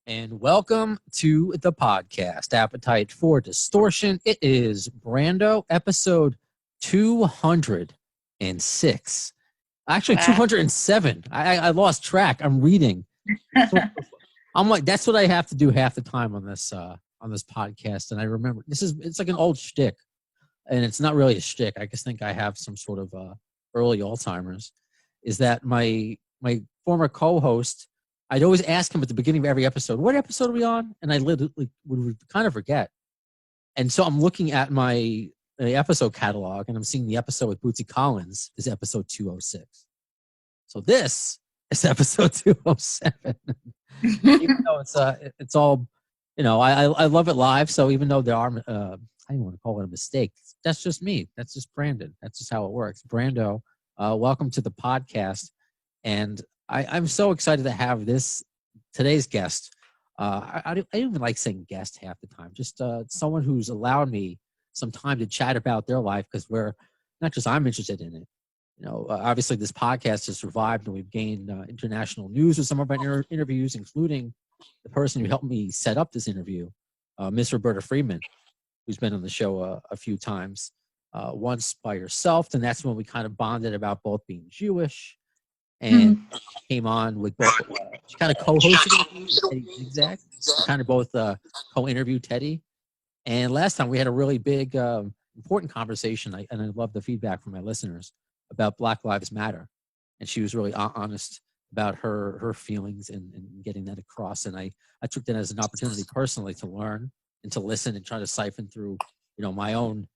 And welcome to the podcast, Appetite for Distortion. It is Brando, episode 206. Actually, Wow. 207. I lost track. I'm reading. I'm like, that's what I have to do half the time on this podcast. And I remember it's like an old shtick, and it's not really a shtick. I just think I have some sort of early Alzheimer's. Is that my former co-host? I'd always ask him at the beginning of every episode, what episode are we on? And I literally would kind of forget. And so I'm looking at my episode catalog, and I'm seeing the episode with Bootsy Collins is episode 206. So this is episode 207. Even though it's all, I love it live. So even though there are, I don't want to call it a mistake. That's just me. That's just Brandon. That's just how it works. Brando, welcome to the podcast. And I'm so excited to have today's guest. I don't even like saying guest half the time. Just someone who's allowed me some time to chat about their life, because I'm interested in it. Obviously this podcast has survived, and we've gained international news with some of our interviews, including the person who helped me set up this interview, Miss Roberta Freeman, who's been on the show a few times, once by herself. And that's when we kind of bonded about both being Jewish. And came on with both. She kind of co-hosted with Teddy Zigzag. We kind of both co-interviewed Teddy. And last time we had a really big, important conversation, and I love the feedback from my listeners about Black Lives Matter. And she was really honest about her feelings and getting that across. And I took that as an opportunity personally to learn and to listen and try to siphon through, my own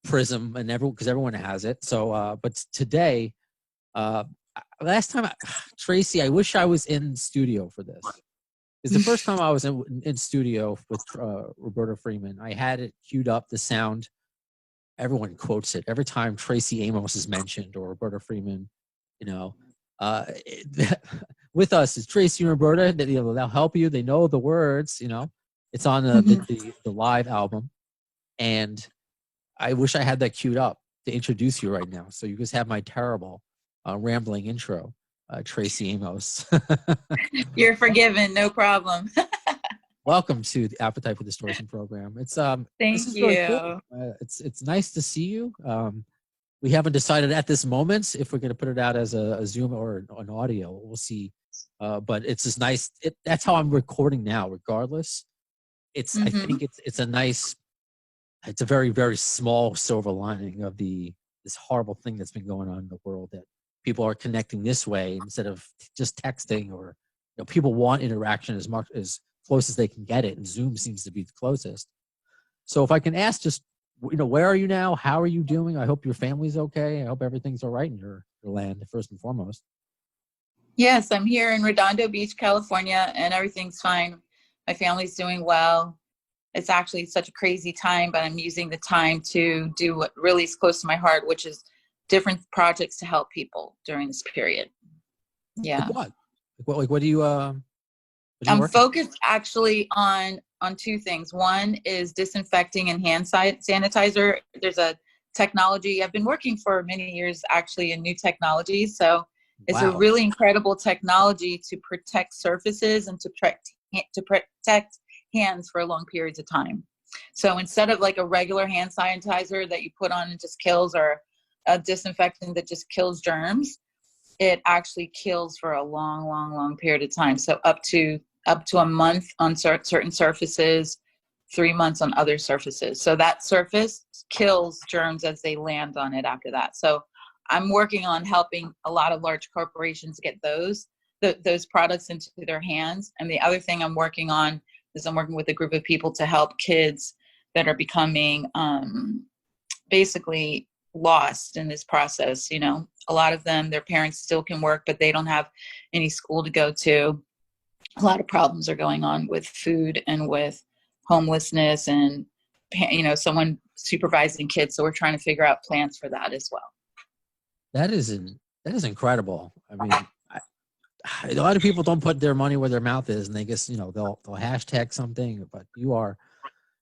prism, and because everyone has it. So, but today. Last time, Tracy, I wish I was in studio for this. It's the first time I was in studio with Roberta Freeman. I had it queued up, the sound. Everyone quotes it every time Tracey Amos is mentioned, or Roberta Freeman. With us is Tracy and Roberta. They'll help you. They know the words. It's on the live album, and I wish I had that queued up to introduce you right now. So you just have my terrible. Rambling intro, Tracey Amos. You're forgiven, no problem. Welcome to the Appetite for Distortion program. It's Thank this is you. really cool. It's nice to see you. We haven't decided at this moment if we're going to put it out as a Zoom or an audio. We'll see. But it's just nice. That's how I'm recording now. Regardless, I think it's a nice. It's a very, very small silver lining of this horrible thing that's been going on in the world, that people are connecting this way instead of just texting, or people want interaction as close as they can get it, and Zoom seems to be the closest. So if I can ask, just where are you now? How are you doing? I hope your family's okay. I hope everything's all right in your land, first and foremost. Yes, I'm here in Redondo Beach, California, and everything's fine. My family's doing well. It's actually such a crazy time, but I'm using the time to do what really is close to my heart, which is different projects to help people during this period. Yeah. What do you I'm focused actually on two things. One is disinfecting and hand sanitizer. There's a technology I've been working for many years actually in new technology. So it's a really incredible technology to protect surfaces and to protect hands for long periods of time. So instead of like a regular hand sanitizer that you put on and just kills, or a disinfectant that just kills germs, it actually kills for a long, long, long period of time. So up to a month on certain surfaces, 3 months on other surfaces. So that surface kills germs as they land on it after that. So I'm working on helping a lot of large corporations get those products into their hands. And the other thing I'm working on is I'm working with a group of people to help kids that are becoming basically lost in this process. A lot of them, their parents still can work, but they don't have any school to go to. A lot of problems are going on with food and with homelessness and, someone supervising kids. So we're trying to figure out plans for that as well. That is incredible. I mean, a lot of people don't put their money where their mouth is, and they just, they'll hashtag something, but you are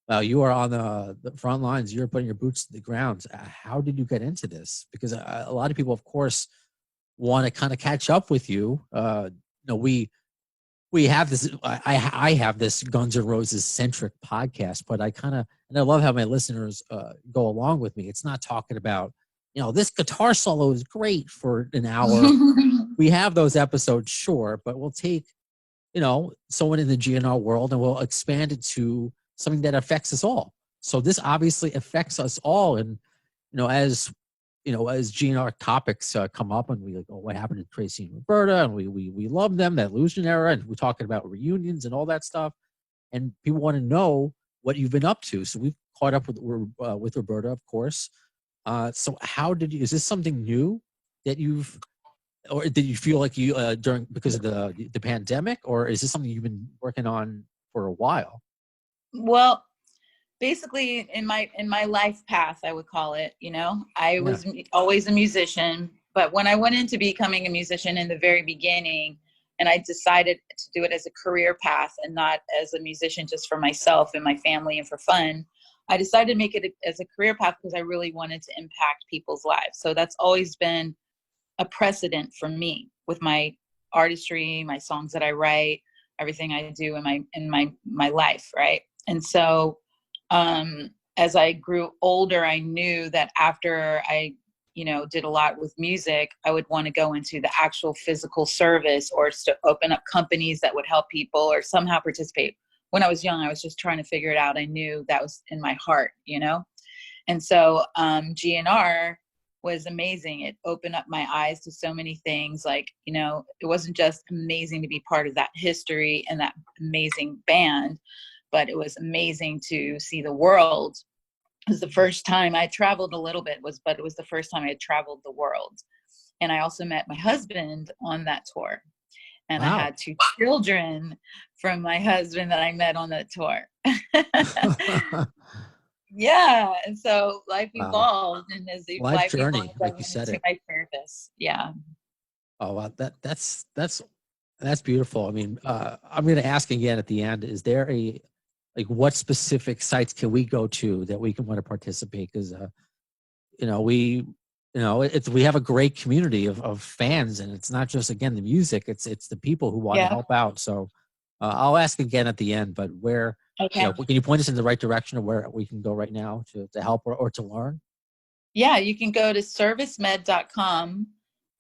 on the front lines. You're putting your boots to the ground. How did you get into this? Because a lot of people, of course, want to kind of catch up with you. We we have this, I have this Guns N' Roses centric podcast, but and I love how my listeners go along with me. It's not talking about, this guitar solo is great for an hour. We have those episodes, sure, but we'll take, someone in the GNR world and we'll expand it to something that affects us all. So this obviously affects us all. And, as GNR topics come up and we like, what happened to Tracy and Roberta, and we love them, that illusion era, and we're talking about reunions and all that stuff, and people want to know what you've been up to. So we've caught up with Roberta, of course. So is this something new that or did you feel like you because of the pandemic, or is this something you've been working on for a while? Well, basically in my life path, I would call it, I was always a musician, but when I went into becoming a musician in the very beginning, and I decided to do it as a career path and not as a musician just for myself and my family and for fun, I decided to make it as a career path because I really wanted to impact people's lives. So that's always been a precedent for me with my artistry, my songs that I write, everything I do in my life, right? And so as I grew older, I knew that after I, did a lot with music, I would want to go into the actual physical service or to open up companies that would help people or somehow participate. When I was young, I was just trying to figure it out. I knew that was in my heart, And so GNR was amazing. It opened up my eyes to so many things. Like, it wasn't just amazing to be part of that history and that amazing band, but it was amazing to see the world. It was the first time I traveled a little bit, but it was the first time I had traveled the world. And I also met my husband on that tour. And wow. I had 2 children from my husband that I met on that tour. Yeah. And so life evolved, and as the life journey, evolved, like you said, my purpose. Yeah. Oh, wow. That's beautiful. I mean, I'm going to ask again at the end, is there what specific sites can we go to that we can want to participate? Because, we have a great community of fans, and it's not just, again, the music, it's the people who want to help out. So I'll ask again at the end, but where, can you point us in the right direction of where we can go right now to help or to learn? Yeah, you can go to servicemed.com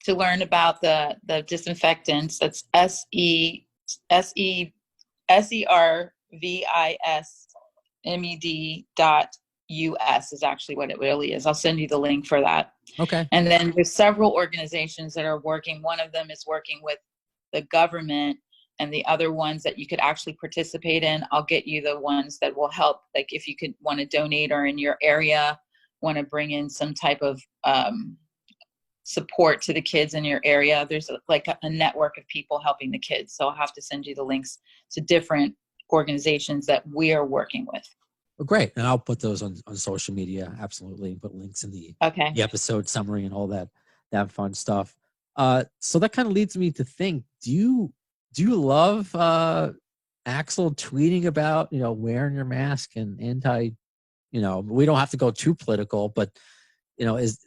to learn about the disinfectants. That's servismed.us is actually what it really is. I'll send you the link for that. Okay. And then there's several organizations that are working. One of them is working with the government, and the other ones that you could actually participate in, I'll get you the ones that will help. Like if you could want to donate, or in your area want to bring in some type of support to the kids in your area, there's a network of people helping the kids. So I'll have to send you the links to different organizations that we are working with. Well, great. And I'll put those on social media. Absolutely. Put links in the episode summary and all that fun stuff. So that kind of leads me to think, do you love Axl tweeting about, wearing your mask and we don't have to go too political, but,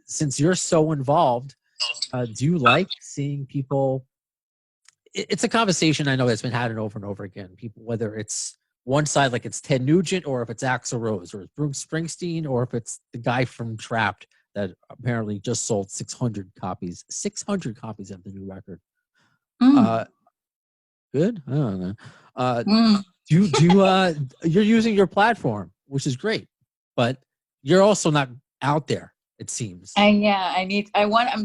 since you're so involved, do you like seeing people? It's a conversation I know that's been had over and over again. People, whether it's one side, like it's Ted Nugent, or if it's Axl Rose, or it's Bruce Springsteen, or if it's the guy from Trapped that apparently just sold 600 copies of the new record. Good. I don't know. You're using your platform, which is great, but you're also not out there, it seems. I'm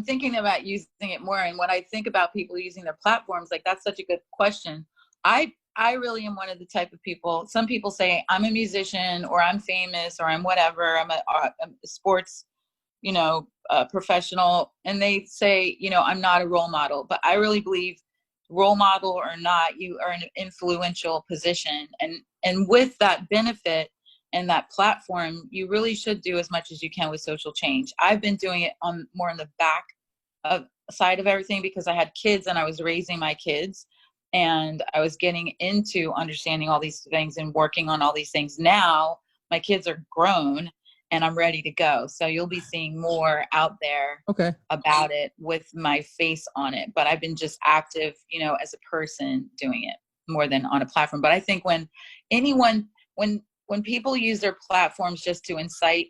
thinking about using it more. And when I think about people using their platforms, like that's such a good question. I really am one of the type of people. Some people say I'm a musician, or I'm famous, or I'm whatever. I'm a sports, professional, and they say, I'm not a role model. But I really believe, role model or not, you are in an influential position, and with that benefit and that platform, you really should do as much as you can with social change. I've been doing it more on the back side of everything, because I had kids and I was raising my kids, and I was getting into understanding all these things and working on all these things. Now my kids are grown and I'm ready to go. So you'll be seeing more out there about it with my face on it. But I've been just active, as a person doing it. more than on a platform. But I think when anyone, when people use their platforms just to incite,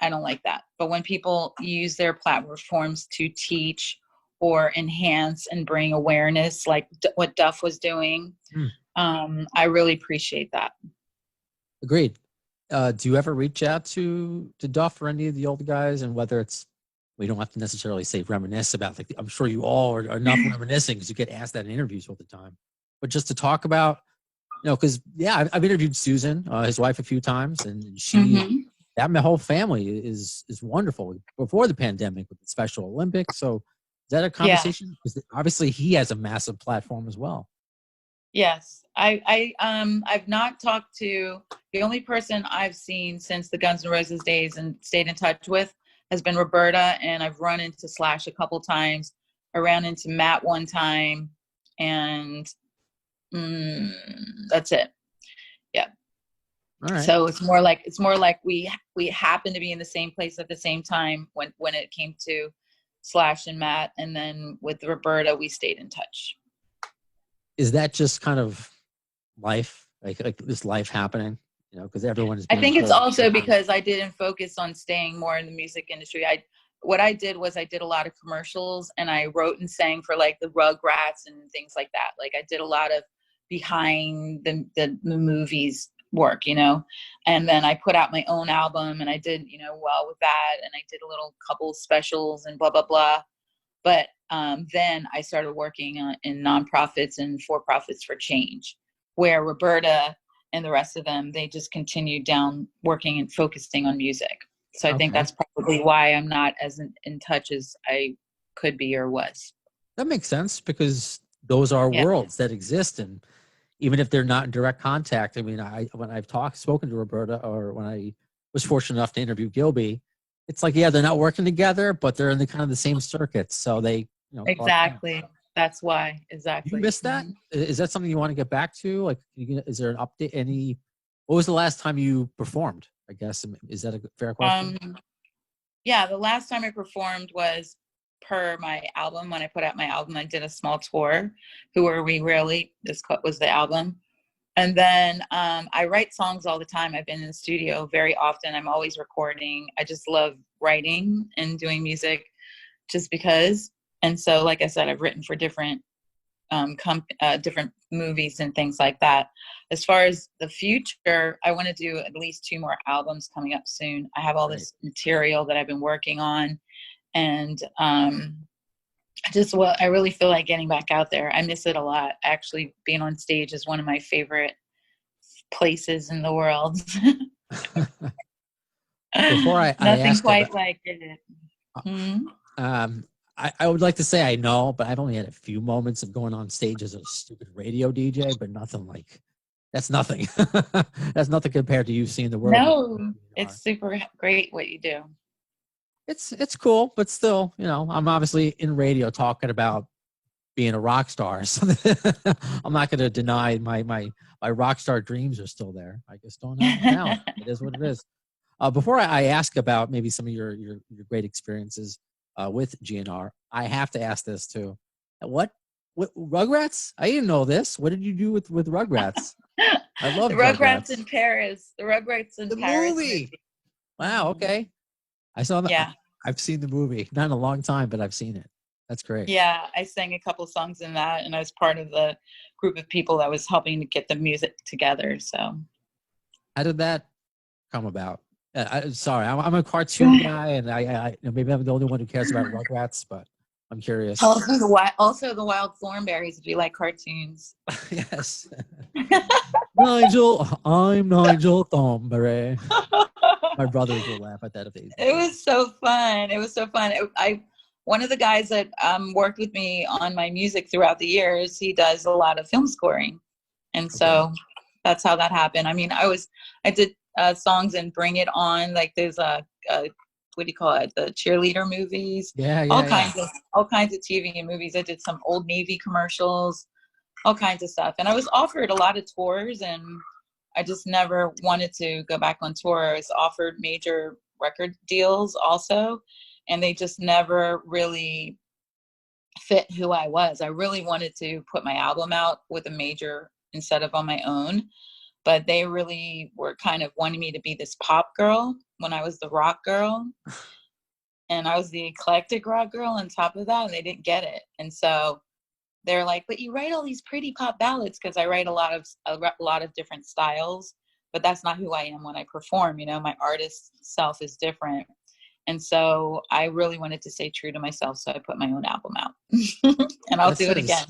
I don't like that. But when people use their platforms to teach or enhance and bring awareness, like what Duff was doing, I really appreciate that. Agreed. Do you ever reach out to Duff or any of the older guys, and whether it's, we don't have to necessarily say reminisce about, like, I'm sure you all are enough reminiscing because you get asked that in interviews all the time, but just to talk about, you know, because I've interviewed Susan, his wife, a few times, and she, that my whole family is wonderful before the pandemic with the Special Olympics. So is that a conversation? Because obviously he has a massive platform as well. Yes, I've not talked to, the only person I've seen since the Guns N' Roses days and stayed in touch with has been Roberta, and I've run into Slash a couple times. I ran into Matt one time, and that's it. Yeah. All right. So it's more like we happen to be in the same place at the same time when it came to Slash and Matt, and then with Roberta we stayed in touch. Is that just kind of life, like this life happening? You know, because everyone is. I think it's also because I didn't focus on staying more in the music industry. What I did was I did a lot of commercials, and I wrote and sang for like the Rugrats and things like that. Like I did a lot of behind the movies work, you know, and then I put out my own album, and I did, you know, well with that, and I did a little couple specials and blah blah blah. But then I started working in nonprofits and for-profits for change, where Roberta and the rest of them, they just continued down working and focusing on music. So I think that's probably why I'm not as in touch as I could be or was. That makes sense, because those are worlds that exist, and even if they're not in direct contact. I mean, when I've spoken to Roberta, or when I was fortunate enough to interview Gilby, it's like, they're not working together, but they're in the kind of the same circuits. So they, you know. Exactly. That's why. Exactly. You missed that? Is that something you want to get back to? Like, is there an update? What was the last time you performed? I guess, is that a fair question? Yeah, the last time I performed was per my album. When I put out my album, I did a small tour. Who Are We Really? This was the album. And then I write songs all the time. I've been in the studio very often. I'm always recording. I just love writing and doing music just because. And so, like I said, I've written for different different movies and things like that. As far as the future, I want to do at least 2 more albums coming up soon. I have all this material that I've been working on, and I really feel like getting back out there. I miss it a lot. Actually, being on stage is one of my favorite places in the world. Before I nothing ask quite about, like it. I would like to say I know, but I've only had a few moments of going on stage as a stupid radio DJ, but nothing like, that's nothing. That's nothing compared to you seeing the world. No, it's super great what you do. It's cool, but still, you know, I'm obviously in radio talking about being a rock star. So I'm not going to deny my rock star dreams are still there. I just don't have the talent. It is what it is. Before I ask about maybe some of your great experiences with GNR, I have to ask this too. What Rugrats? I didn't know this. What did you do with Rugrats? I love the Rugrats in Paris. The Rugrats in Paris movie. Wow. Okay. I saw that. Yeah. I've seen the movie. Not in a long time, but I've seen it. That's great. Yeah, I sang a couple songs in that, and I was part of the group of people that was helping to get the music together. So, how did that come about? Sorry, I'm a cartoon guy, and I maybe I'm the only one who cares about Rugrats, but I'm curious. Also the Wild Thornberries, if you like cartoons. Yes. Nigel, I'm Nigel Thornberry. My brothers will laugh at that if they. It was so fun. One of the guys that worked with me on my music throughout the years, he does a lot of film scoring, and so that's how that happened. I mean, I did songs in Bring It On, like there's a what do you call it, the cheerleader movies, all kinds of TV and movies. I did some Old Navy commercials, all kinds of stuff, and I was offered a lot of tours, and I just never wanted to go back on tour. I was offered major record deals also, and they just never really fit who I was. I really wanted to put my album out with a major instead of on my own, but they really were kind of wanting me to be this pop girl when I was the rock girl. And I was the eclectic rock girl on top of that, and they didn't get it. And so they're like, but you write all these pretty pop ballads, because I write a lot of different styles, but that's not who I am when I perform. You know, my artist self is different. And so I really wanted to stay true to myself. So I put my own album out and I'll do it again.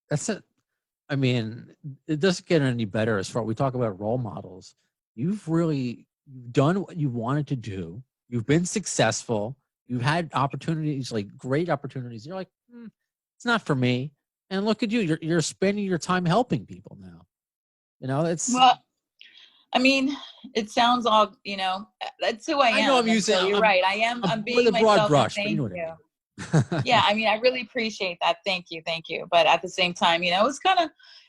That's it. I mean, it doesn't get any better as far as we talk about role models. You've done what you wanted to do. You've been successful. You've had opportunities, like great opportunities. You're like, it's not for me. And look at you. You're spending your time helping people now. You know, it's. Well, I mean, it sounds all, you know, that's who I am. I know I'm using. So you're right. I'm being with a broad myself. brush. Thank But you know what you. I mean. Yeah, I mean, I really appreciate that. Thank you. But at the same time, you know,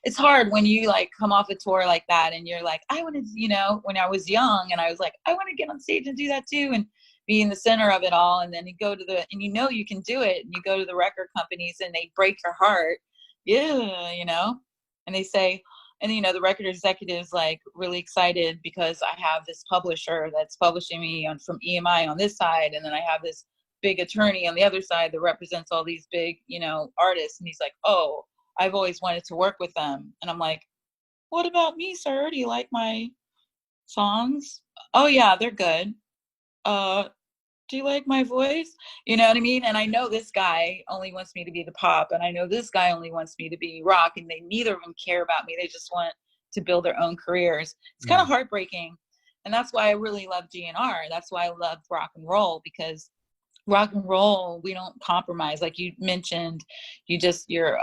it's hard when you like come off a tour like that and you're like, I want to, you know, when I was young and I was like, I want to get on stage and do that too, and be in the center of it all. And then you go to and you know you can do it, and you go to the record companies and they break your heart. Yeah, you know, and they say, and you know, the record executive's like really excited because I have this publisher that's publishing me from EMI on this side, and then I have this big attorney on the other side that represents all these big, you know, artists. And he's like, oh, I've always wanted to work with them. And I'm like, what about me, sir? Do you like my songs? Oh yeah, they're good. Do you like my voice? You know what I mean? And I know this guy only wants me to be the pop, and I know this guy only wants me to be rock, and neither of them care about me. They just want to build their own careers. It's kind of heartbreaking. And that's why I really love GNR. That's why I love rock and roll, because rock and roll, we don't compromise. Like you mentioned, you're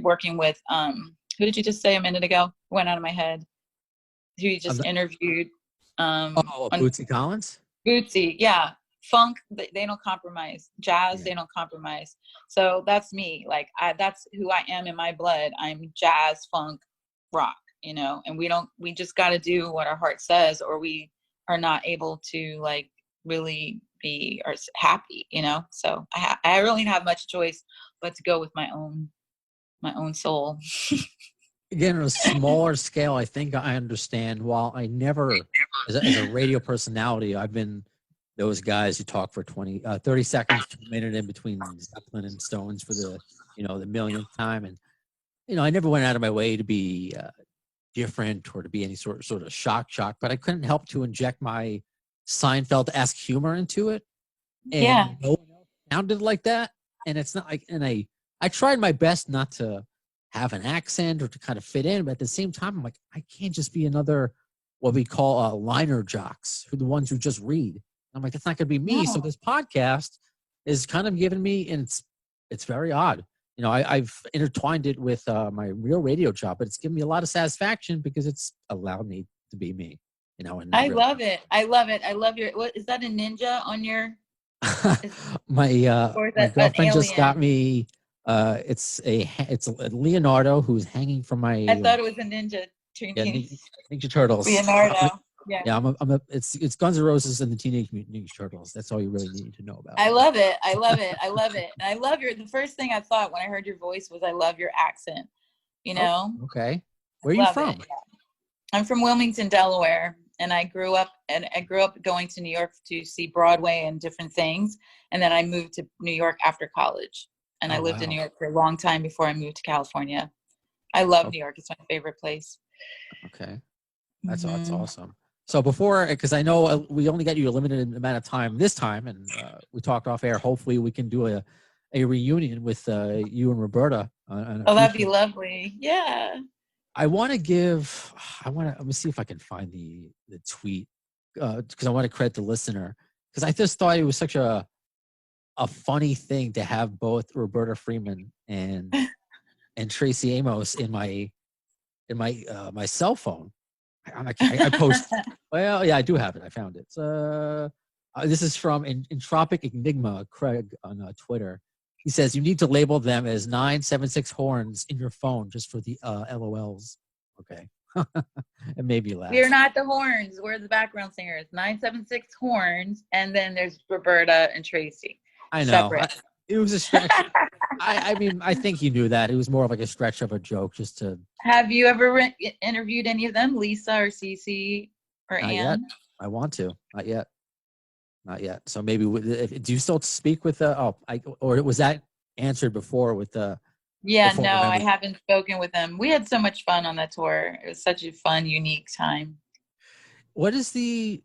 working with who did you just say a minute ago? Went out of my head. Who you just interviewed? Bootsy Collins. Bootsy, yeah. Funk, they don't compromise. Jazz, they don't compromise. So that's me. Like that's who I am in my blood. I'm jazz, funk, rock. You know, and we just got to do what our heart says, or we are not able to like really be happy, you know. So I really don't have much choice but to go with my own soul. Again, on a smaller scale, I think I understand. While I never, as a radio personality, I've been those guys who talk for 30 seconds to a minute in between Zeppelin and Stones for the, you know, the millionth time. And, you know, I never went out of my way to be different or to be any sort of shock, but I couldn't help to inject my Seinfeld-esque humor into it. And no one else sounded like that. And it's not like, and I tried my best not to have an accent or to kind of fit in, but at the same time, I'm like, I can't just be another, what we call liner jocks, who the ones who just read. I'm like, that's not going to be me. No. So this podcast is kind of giving me, and it's very odd. You know, I've intertwined it with my real radio job, but it's given me a lot of satisfaction because it's allowed me to be me. You know, and I love it. I love your. What is that? A ninja on your? My girlfriend just got me. It's a Leonardo who's hanging from my. I thought it was a ninja. Ninja Turtles. Leonardo. Yeah, it's Guns N' Roses and the Teenage Mutant Ninja Turtles. That's all you really need to know about. I love it. And I love the first thing I thought when I heard your voice was I love your accent. You know? Oh, okay. Where are you from? Yeah. I'm from Wilmington, Delaware, and I grew up going to New York to see Broadway and different things, and then I moved to New York after college, and I lived in New York for a long time before I moved to California. I love New York. It's my favorite place. Okay. That's awesome. So because I know we only got you a limited amount of time this time, and we talked off air. Hopefully we can do a reunion with you and Roberta. That'd be lovely. Yeah. Let me see if I can find the tweet, because I want to credit the listener, because I just thought it was such a funny thing to have both Roberta Freeman and Tracey Amos in my cell phone. I post. Well, yeah, I do have it. I found it. This is from Entropic Enigma, Craig on Twitter. He says, you need to label them as 976 horns in your phone just for the LOLs. Okay. It made me laugh. We're not the horns. We're the background singers. 976 horns. And then there's Roberta and Tracy. I know. It was a stretch. I mean, I think you knew that. It was more of like a stretch of a joke just to. Have you ever interviewed any of them, Lisa or Cece or Not Anne? yet. I want to. Not yet. Not yet. So maybe, do you still speak with or was that answered before with the? Yeah, no, I haven't spoken with them. We had so much fun on that tour. It was such a fun, unique time. What's the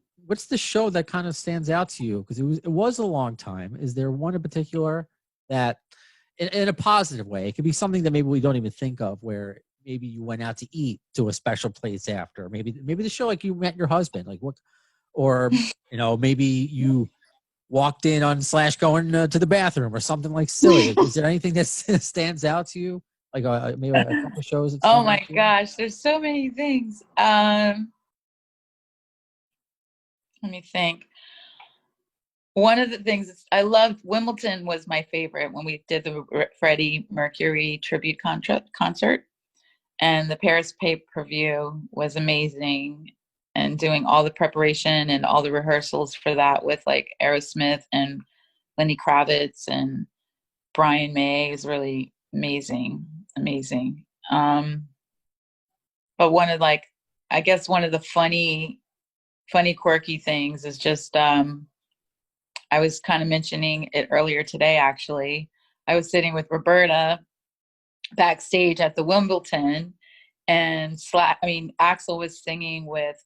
show that kind of stands out to you? Because it was a long time. Is there one in particular that, in a positive way, it could be something that maybe we don't even think of, where maybe you went out to eat to a special place after, maybe the show, like you met your husband, like what, or maybe you walked in on / going to the bathroom or something like silly. Is there anything that stands out to you? Like maybe a couple shows. Oh my gosh, there's so many things. Let me think. One of the things I loved, Wimbledon was my favorite when we did the Freddie Mercury tribute concert, and the Paris pay-per-view was amazing. And doing all the preparation and all the rehearsals for that with like Aerosmith and Lenny Kravitz and Brian May is really amazing. But one of the funny quirky things is just I was kind of mentioning it earlier today, actually. I was sitting with Roberta backstage at the Wimbledon, and Axl was singing with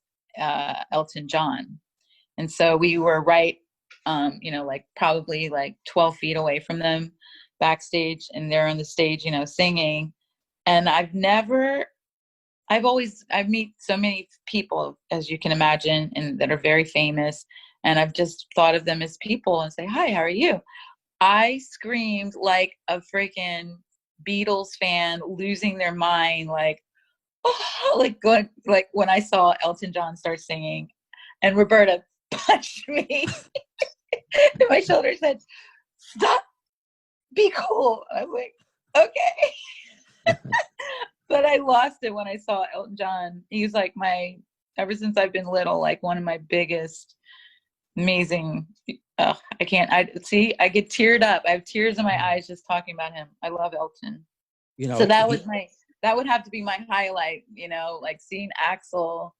Elton John. And so we were right, probably like 12 feet away from them backstage, and they're on the stage, singing. And I meet so many people, as you can imagine, and that are very famous. And I've just thought of them as people and say, hi, how are you? I screamed like a freaking Beatles fan losing their mind, like, oh, like when I saw Elton John start singing, and Roberta punched me in my shoulder and said, stop, be cool. I was like, okay. But I lost it when I saw Elton John. He was like ever since I've been little, like one of my biggest, amazing. I get teared up. I have tears in my eyes just talking about him. I love Elton. So that would have to be my highlight, like seeing Axl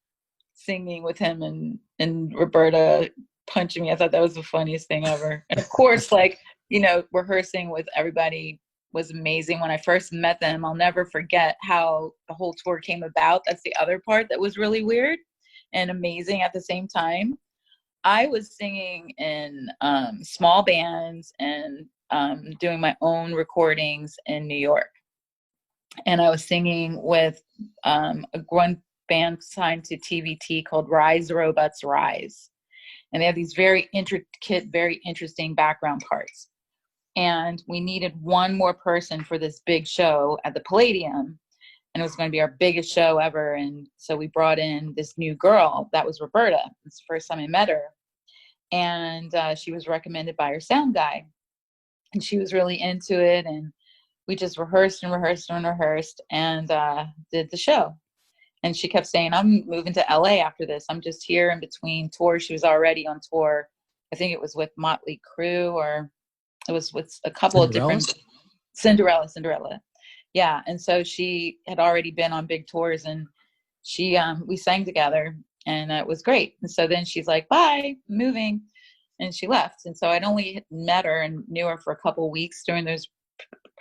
singing with him and Roberta punching me. I thought that was the funniest thing ever. And of course, rehearsing with everybody was amazing. When I first met them, I'll never forget how the whole tour came about. That's the other part that was really weird and amazing at the same time. I was singing in small bands and doing my own recordings in New York. And I was singing with one band signed to TVT called Rise Robots Rise. And they have these very intricate, very interesting background parts. And we needed one more person for this big show at the Palladium. And it was going to be our biggest show ever. And so we brought in this new girl. That was Roberta. It's the first time I met her. And she was recommended by her sound guy. And she was really into it. And we just rehearsed and did the show. And she kept saying, I'm moving to LA after this. I'm just here in between tours. She was already on tour. I think it was with Motley Crue, or it was with a couple of different Cinderella. Yeah. And so she had already been on big tours, and we sang together, and it was great. And so then she's like, bye, I'm moving. And she left. And so I'd only met her and knew her for a couple of weeks during that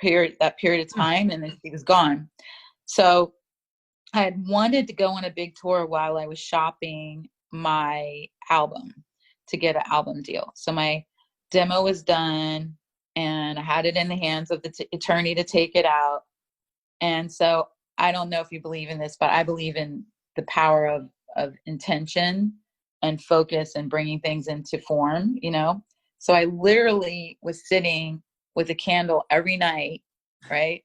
period of time. And then she was gone. So I had wanted to go on a big tour while I was shopping my album to get an album deal. So my demo was done, and I had it in the hands of the attorney to take it out. And so I don't know if you believe in this, but I believe in the power of intention and focus and bringing things into form, So I literally was sitting with a candle every night, right?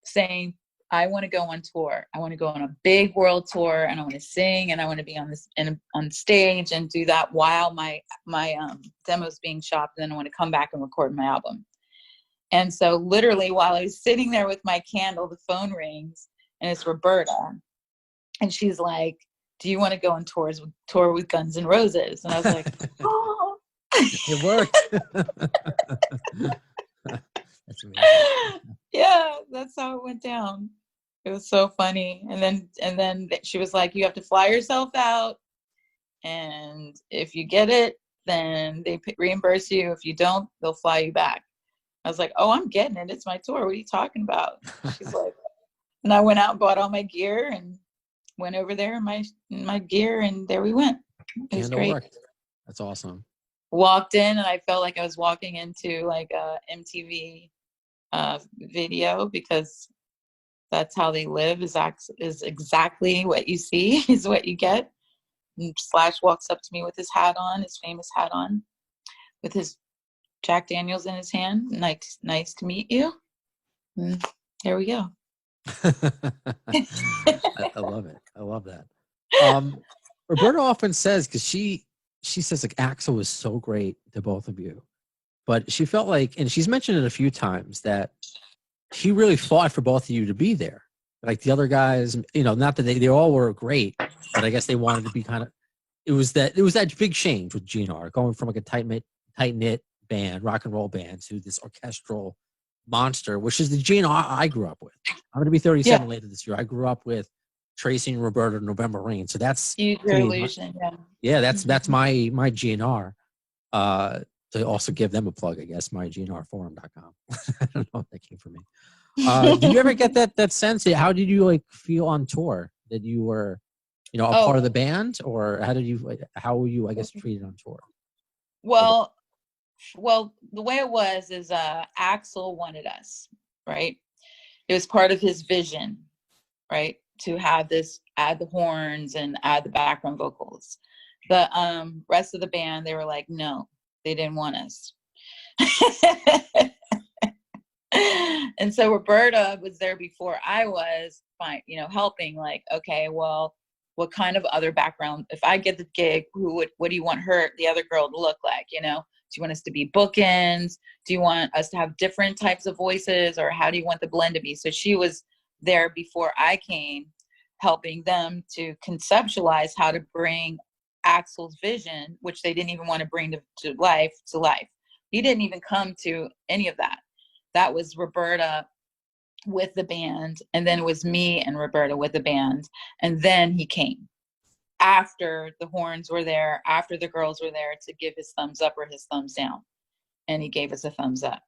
Saying, I want to go on tour. I want to go on a big world tour, and I want to sing, and I want to be on stage and do that while my demo's being shopped. And then I want to come back and record my album. And so literally while I was sitting there with my candle, the phone rings, and it's Roberta. And she's like, do you want to go on tour with Guns N' Roses? And I was like, oh. It worked. That's amazing. Yeah, that's how it went down. It was so funny. And then she was like, you have to fly yourself out. And if you get it, then they reimburse you. If you don't, they'll fly you back. I was like, oh, I'm getting it. It's my tour. What are you talking about? She's like, and I went out and bought all my gear and went over there in my gear, and there we went. It was great. Worked. That's awesome. Walked in and I felt like I was walking into like a MTV video, because that's how they live, is exactly what you see is what you get. And Slash walks up to me with his hat on, his famous hat on, with his Jack Daniels in his hand. Nice to meet you. And there we go. I love it. I love that. Roberta often says, because she says like Axel was so great to both of you, but she felt like, and she's mentioned it a few times, that he really fought for both of you to be there. Like the other guys, not that they all were great, but I guess they wanted to be kind of. It was that big change with GNR, going from like a tight knit band, rock and roll band, to this orchestral monster, which is the GNR I grew up with. I'm going to be 37 later this year. I grew up with Tracey and Roberta, November Rain. So that's Use Your Illusion. That's my GNR. To also give them a plug, I guess, mygnrforum.com. I don't know if that came from me. Did you ever get that sense? How did you like feel on tour? That you were, a part of the band, or how were you, I guess, treated on tour? Well, the way it was is Axel wanted us, right? It was part of his vision, right, to have this, add the horns and add the background vocals. The rest of the band, they were like, no, they didn't want us. And so Roberta was there before I was, fine, helping, like, okay, well, what kind of other background, if I get the gig, what do you want the other girl to look like? Do you want us to be bookends? Do you want us to have different types of voices, or how do you want the blend to be? So she was there before I came, helping them to conceptualize how to bring Axel's vision, which they didn't even want to bring to life. He didn't even come to any of that. That was Roberta with the band, and then it was me and Roberta with the band, and then he came after the horns were there, after the girls were there, to give his thumbs up or his thumbs down, and he gave us a thumbs up.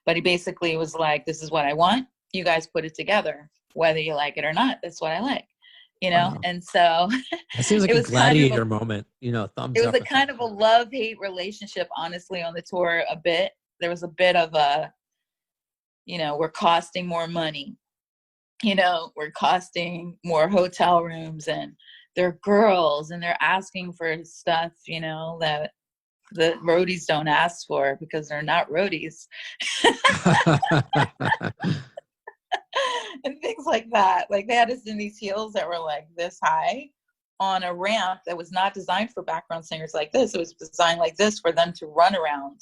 But he basically was like, this is what I want, you guys put it together, whether you like it or not. That's what I like, Wow. And so it seems like a gladiator moment, thumbs up. It was a kind of a love-hate relationship, honestly, on the tour. A bit, there was a bit of a, we're costing more money, we're costing more hotel rooms, and they're girls and they're asking for stuff, that the roadies don't ask for, because they're not roadies. And things like that. Like, they had us in these heels that were like this high on a ramp that was not designed for background singers like this. It was designed like this for them to run around,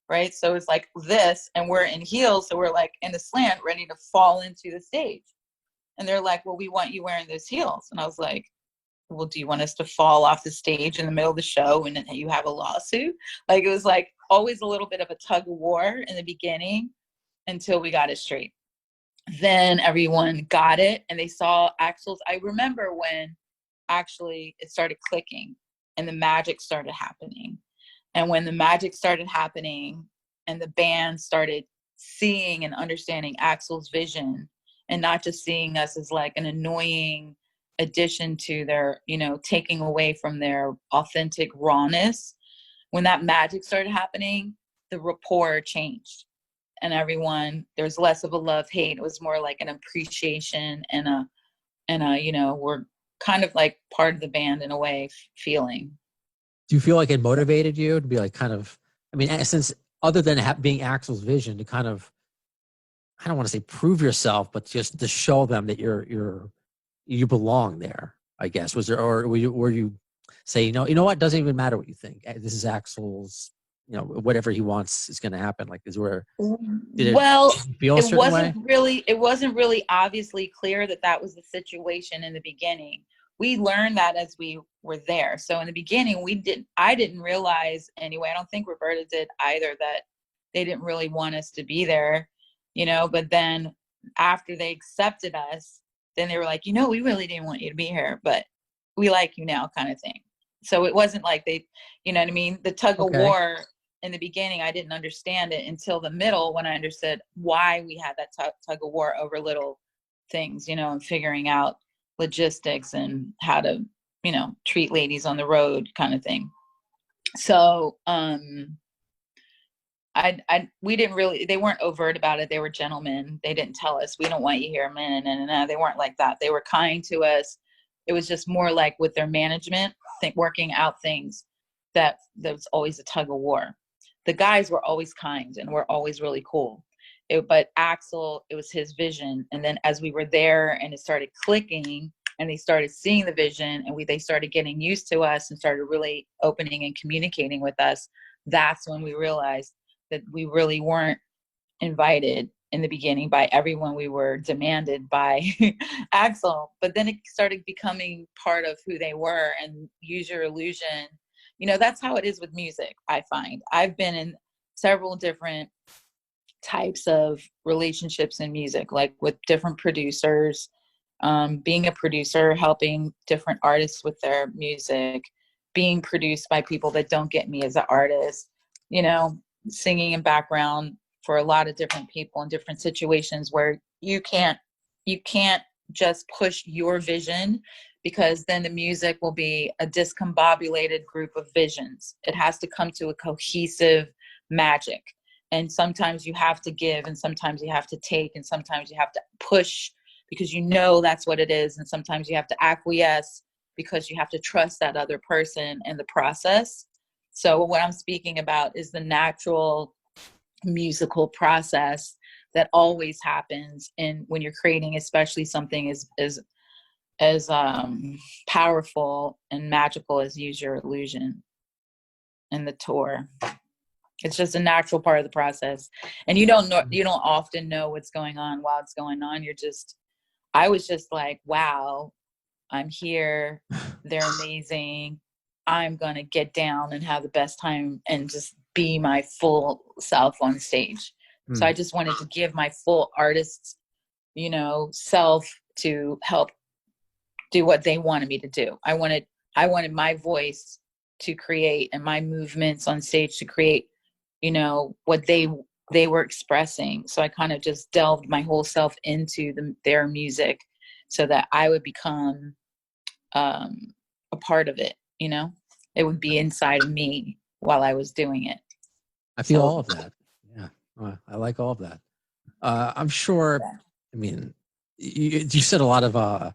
right? So it's like this, and we're in heels, so we're like in a slant, ready to fall into the stage. And they're like, well, we want you wearing those heels. And I was like, well, do you want us to fall off the stage in the middle of the show and you have a lawsuit? Like, it was like always a little bit of a tug of war in the beginning until we got it straight. Then everyone got it, and they saw Axel's. I remember when actually it started clicking and the magic started happening. And when the magic started happening and the band started seeing and understanding Axel's vision, and not just seeing us as like an annoying addition to their, taking away from their authentic rawness, when that magic started happening, the rapport changed. And there's less of a love-hate. It was more like an appreciation and a we're kind of like part of the band in a way feeling. Do you feel like it motivated you to be like kind of, since other than being Axel's vision, to kind of, I don't want to say prove yourself, but just to show them that you belong there, I guess. Was there, or were you say, you know what, it doesn't even matter what you think. This is Axel's, whatever he wants is going to happen. Like, it wasn't really obviously clear that was the situation in the beginning. We learned that as we were there. So in the beginning, I didn't realize anyway, I don't think Roberta did either, that they didn't really want us to be there, but then after they accepted us, then they were like, we really didn't want you to be here, but we like you now, kind of thing. So it wasn't like they, you know what I mean? The tug of war in the beginning, I didn't understand it until the middle, when I understood why we had that tug of war over little things, and figuring out logistics and how to, treat ladies on the road, kind of thing. So, we didn't really, they weren't overt about it. They were gentlemen. They didn't tell us, we don't want you here, man. And they weren't like that. They were kind to us. It was just more like with their management, working out things, that there was always a tug of war. The guys were always kind and were always really cool. But Axel, it was his vision. And then as we were there and it started clicking and they started seeing the vision and they started getting used to us and started really opening and communicating with us, that's when we realized that we really weren't invited in the beginning by everyone. We were demanded by Axel, but then it started becoming part of who they were. And Use Your Illusion, that's how it is with music. I find I've been in several different types of relationships in music, like with different producers, being a producer, helping different artists with their music, being produced by people that don't get me as an artist, singing in background for a lot of different people in different situations where you can't just push your vision, because then the music will be a discombobulated group of visions. It has to come to a cohesive magic. And sometimes you have to give, and sometimes you have to take, and sometimes you have to push because that's what it is. And sometimes you have to acquiesce because you have to trust that other person in the process. So what I'm speaking about is the natural musical process that always happens when you're creating, especially something as powerful and magical as Use Your Illusion and the tour. It's just a natural part of the process, and you don't often know what's going on while it's going on. I was just like, wow, I'm here. They're amazing. I'm going to get down and have the best time and just be my full self on stage. So I just wanted to give my full artist, self to help do what they wanted me to do. I wanted my voice to create and my movements on stage to create, what they were expressing. So I kind of just delved my whole self into their music so that I would become a part of it. It would be inside of me while I was doing it. I feel all of that. Yeah. I like all of that. I'm sure, I mean, you said a lot of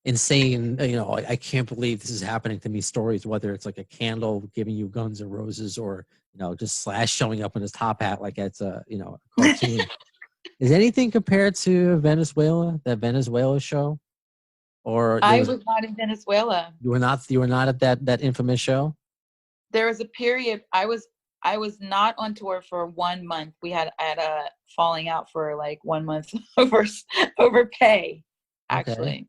insane, I can't believe this is happening to me stories, whether it's like a candle giving you Guns N' Roses or, just Slash showing up in his top hat like it's a cartoon. Is anything compared to that Venezuela show? Or I was not in Venezuela. You were not at that infamous show? There was a period I was not on tour for 1 month. I had a falling out for like 1 month over pay, actually.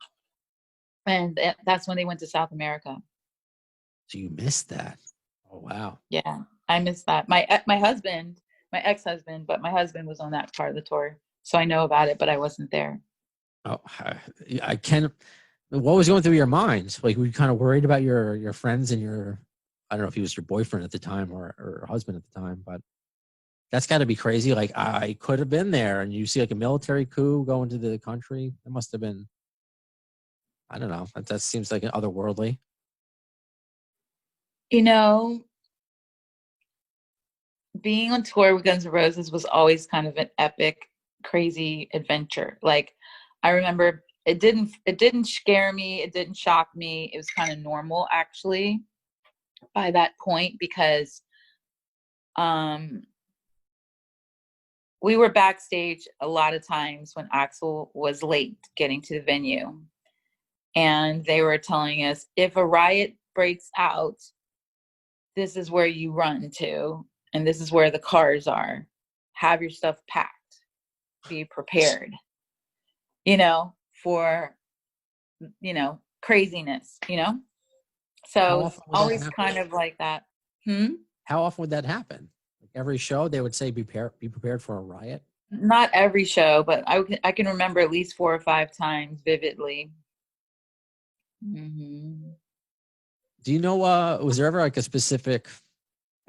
Okay. And that's when they went to South America. So you missed that. Oh, wow. Yeah, I missed that. My husband, my ex-husband, but my husband was on that part of the tour. So I know about it, but I wasn't there. Oh, I can't. What was going through your mind? Like, were you kind of worried about your friends and I don't know if he was your boyfriend at the time or husband at the time, but that's got to be crazy. Like, I could have been there, and you see like a military coup go into the country. That must have been, I don't know. That seems like an otherworldly. Being on tour with Guns N' Roses was always kind of an epic, crazy adventure. Like, I remember it didn't scare me. It didn't shock me. It was kind of normal, actually, by that point, because we were backstage a lot of times when Axel was late getting to the venue. And they were telling us, if a riot breaks out, this is where you run to, and this is where the cars are. Have your stuff packed. Be prepared, for, craziness, So always kind of like that. How often would that happen? every show they would say be prepared for a riot? Not every show, but I can remember at least 4 or 5 times vividly. Mm-hmm. Do you know, was there ever like a specific,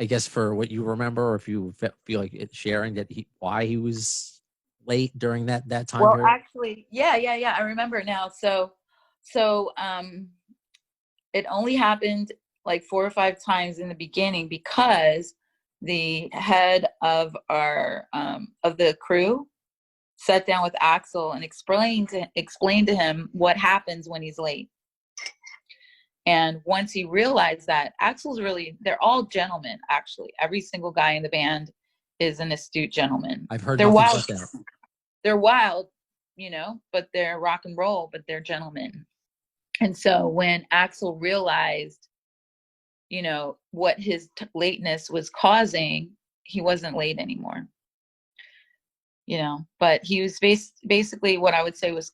I guess, for what you remember, or if you feel like sharing that why he was late during that time Well, period? actually, yeah. I remember it now. So it only happened like 4 or 5 times in the beginning because the head of our of the crew sat down with Axel and explained to him what happens when he's late. And once he realized that, they're all gentlemen, actually. Every single guy in the band is an astute gentleman. I've heard they're nothing wild. but that. They're wild, but they're rock and roll, but they're gentlemen. And so when Axel realized, what his lateness was causing, he wasn't late anymore. But he was basically what I would say would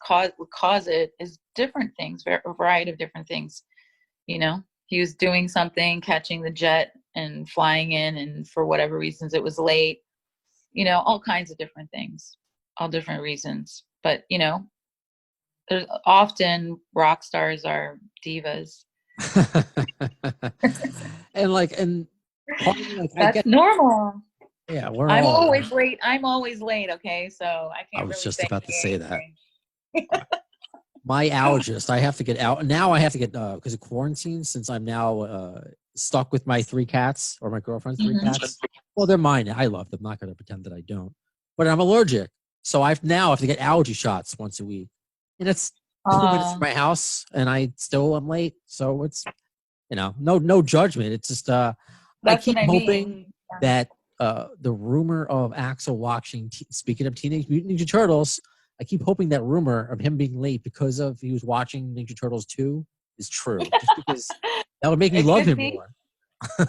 cause it is different things, a variety of different things. He was doing something, catching the jet and flying in, and for whatever reasons it was late, all kinds of different things, all different reasons. But, there's often rock stars are divas. and that's normal. Yeah, I'm always late. Okay, so I can't. I was really just say about to say that. that. My allergist, I have to get out now. I have to get because of quarantine. Since I'm now stuck with my 3 cats, or my girlfriend's 3 cats. Well, they're mine. I love them. I'm not going to pretend that I don't. But I'm allergic, so I have to get allergy shots once a week, and it's 2 minutes from my house, and I still am late. So it's no judgment. It's just I keep hoping that the rumor of Axel watching, speaking of Teenage Mutant Ninja Turtles, I keep hoping that rumor of him being late because of he was watching Ninja Turtles 2 is true. Just because that would make me love him more.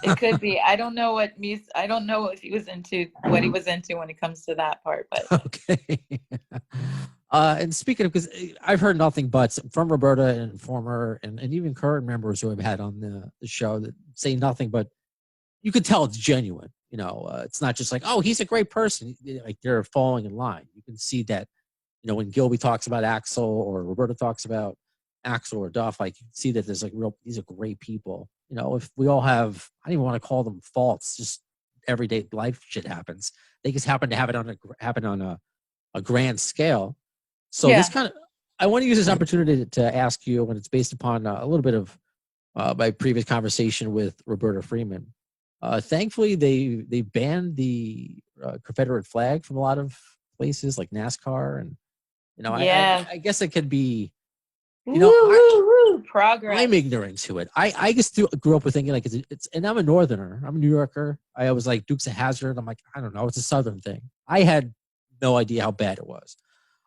It could be. I don't know what music. I don't know if he was into what he was into when it comes to that part. But okay. And speaking of, because I've heard nothing but from Roberta and former and even current members who I've had on the show that say nothing but you could tell it's genuine. It's not just like, oh, he's a great person. Like they're falling in line. You can see that. When Gilby talks about Axel or Roberta talks about Axel or Duff, I can see that there's these are great people. If we all have, I don't even want to call them faults, just everyday life shit happens. They just happen to have it happen on a grand scale. So this I want to use this opportunity to ask you, and it's based upon a little bit of my previous conversation with Roberta Freeman. Thankfully, they banned the Confederate flag from a lot of places like NASCAR, and I guess it could be, progress. I'm ignorant to it. I just grew up with thinking like and I'm a Northerner. I'm a New Yorker. I was like Dukes of Hazzard. I'm like, I don't know. It's a Southern thing. I had no idea how bad it was.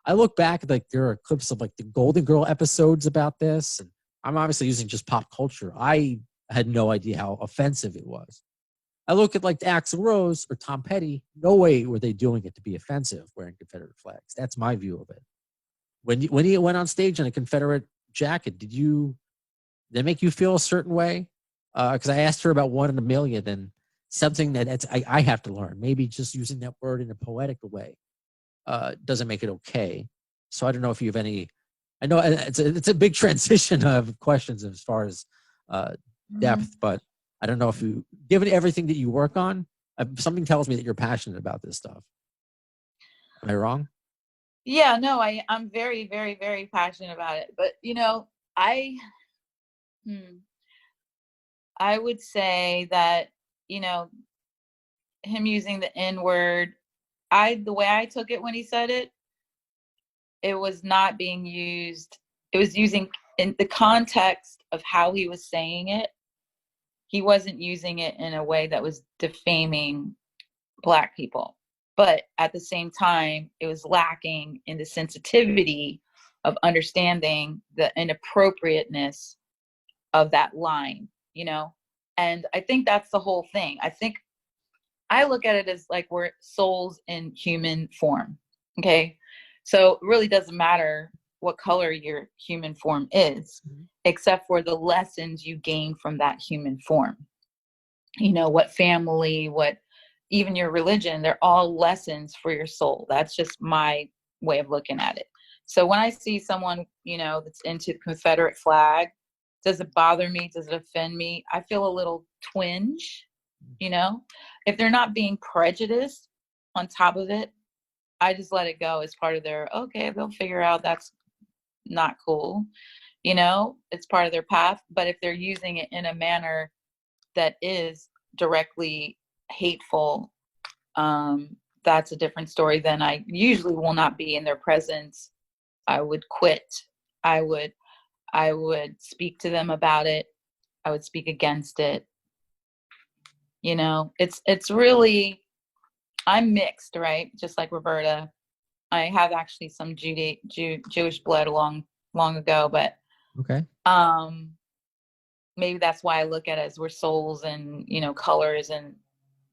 I look back, like there are clips of like the Golden Girl episodes about this, and I'm obviously using just pop culture. I had no idea how offensive it was. I look at like Axl Rose or Tom Petty. No way were they doing it to be offensive, wearing Confederate flags. That's my view of it. When he went on stage in a Confederate jacket, did that make you feel a certain way? Because I asked her about 1 in a million, and something that I have to learn. Maybe just using that word in a poetic way doesn't make it okay. So I don't know if you have any. I know it's a big transition of questions as far as depth, but I don't know if you, given everything that you work on, something tells me that you're passionate about this stuff. Am I wrong? Yeah, no, I'm very, very, very passionate about it. But I would say that him using the N-word, the way I took it when he said it, it was not being used. It was using in the context of how he was saying it. He wasn't using it in a way that was defaming Black people. But at the same time, it was lacking in the sensitivity of understanding the inappropriateness of that line, And I think that's the whole thing. I look at it as like we're souls in human form. Okay. So it really doesn't matter what color your human form is, except for the lessons you gain from that human form. What family, what even your religion, they're all lessons for your soul. That's just my way of looking at it. So when I see someone, that's into the Confederate flag, does it bother me? Does it offend me? I feel a little twinge, if they're not being prejudiced on top of it, I just let it go as part of their, okay, they'll figure out that's not cool. It's part of their path. But if they're using it in a manner that is directly hateful, that's a different story. Then I usually will not be in their presence. I would quit. I would speak to them about it. I would speak against it. It's really, I'm mixed, right? Just like Roberta. I have actually some Jewish blood long ago, but okay. Maybe that's why I look at it as we're souls and, colors and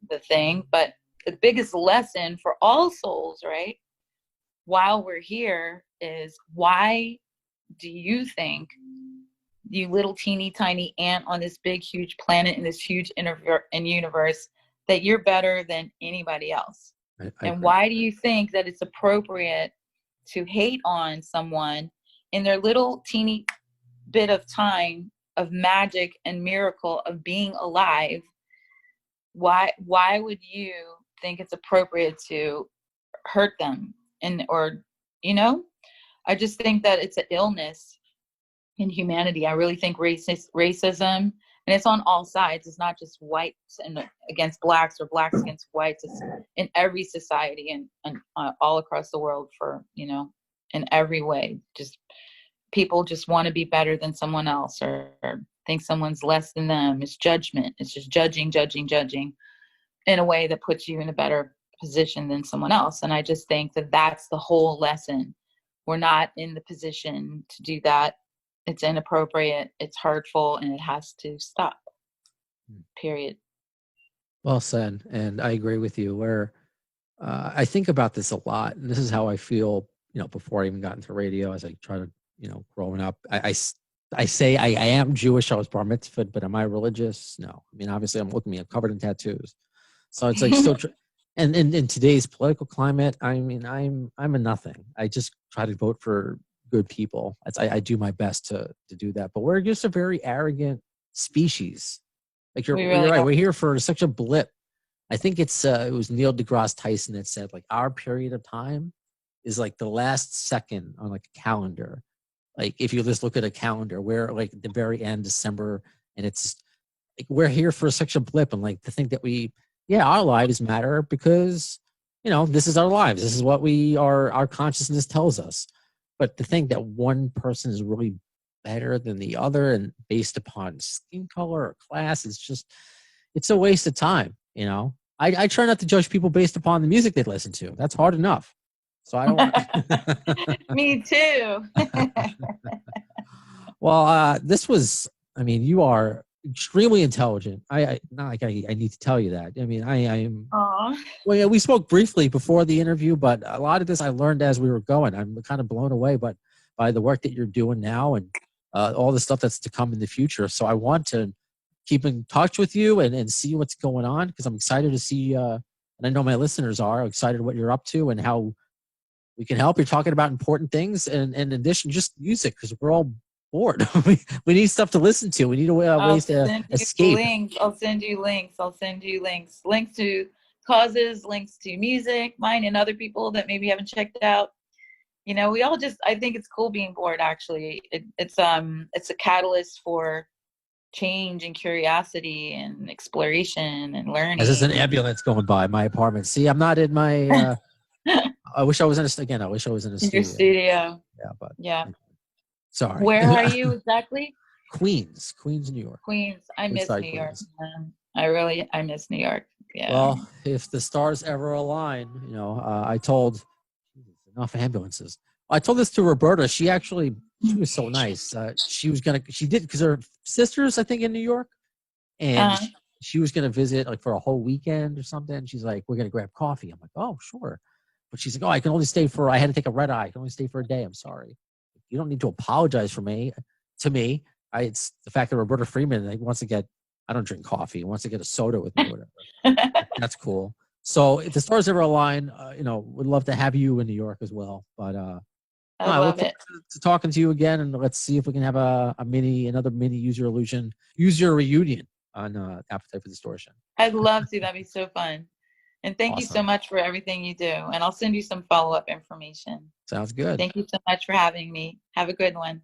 the thing. But the biggest lesson for all souls, right, while we're here is, why do you think, you little teeny tiny ant on this big, huge planet in this huge universe, that you're better than anybody else? And why do you think that it's appropriate to hate on someone in their little teeny bit of time of magic and miracle of being alive? Why would you think it's appropriate to hurt them? I just think that it's an illness in humanity. I really think racism, and it's on all sides. It's not just whites and against blacks or blacks against whites. It's in every society and all across the world in every way. Just people just want to be better than someone else or think someone's less than them. It's judgment. It's just judging in a way that puts you in a better position than someone else. And I just think that that's the whole lesson. We're not in the position to do that. It's inappropriate, it's hurtful, and it has to stop. Period. Well said. And I agree with you, where I think about this a lot. And this is how I feel, before I even got into radio, as I try to, growing up. I say I am Jewish. I was bar mitzvahed, but am I religious? No. I mean, obviously, I'm covered in tattoos. So it's like still and in today's political climate, I mean, I'm a nothing. I just try to vote for good people. I do my best to do that. But we're just a very arrogant species. Like you're right. We're here for such a blip. I think it was Neil deGrasse Tyson that said, like, our period of time is like the last second on like a calendar. Like if you just look at a calendar, we're like at the very end, December, and it's like we're here for such a blip. And like to think that our lives matter because, this is our lives. This is what our consciousness tells us. But to think that one person is really better than the other and based upon skin color or class, it's a waste of time. I try not to judge people based upon the music they listen to. That's hard enough. So I don't want. Me too. Well, you are extremely intelligent. I need to tell you that. I mean, I am. Well, yeah, we spoke briefly before the interview, but a lot of this I learned as we were going. I'm kind of blown away, by the work that you're doing now and all the stuff that's to come in the future. So I want to keep in touch with you and see what's going on, because I'm excited to see. And I know my listeners are excited what you're up to and how we can help. You're talking about important things, and in addition, just music, because we're all bored. we need stuff to listen to. We need ways to escape. I'll send you links. Links to causes, links to music, mine and other people that maybe haven't checked out. We all I think it's cool being bored. Actually, it's a catalyst for change and curiosity and exploration and learning. There's an ambulance going by my apartment. See, I'm not in my. I wish I was in a studio. Your studio. Yeah, but yeah. Sorry. Where are you exactly? Queens, New York. Queens. I miss New York, man. I miss New York. Yeah. Well, if the stars ever align, I told enough ambulances. I told this to Roberta. She was so nice. She did, because her sister's, I think, in New York, and she was going to visit like for a whole weekend or something. She's like, we're going to grab coffee. I'm like, oh, sure. But she's like, oh, I had to take a red eye. I can only stay for a day. I'm sorry. You don't need to apologize to me. It's the fact that Roberta Freeman wants to get, I don't drink coffee, wants to get a soda with me or whatever. That's cool. So if the stars ever align, we'd love to have you in New York as well. But I look love forward it. to talking to you again, and let's see if we can have another mini user reunion on Appetite for Distortion. I'd love to. That'd be so fun. And thank you so Awesome. much for everything you do. And I'll send you some follow-up information. Sounds good. Thank you so much for having me. Have a good one.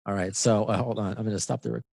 All right. So hold on. I'm going to stop the recording.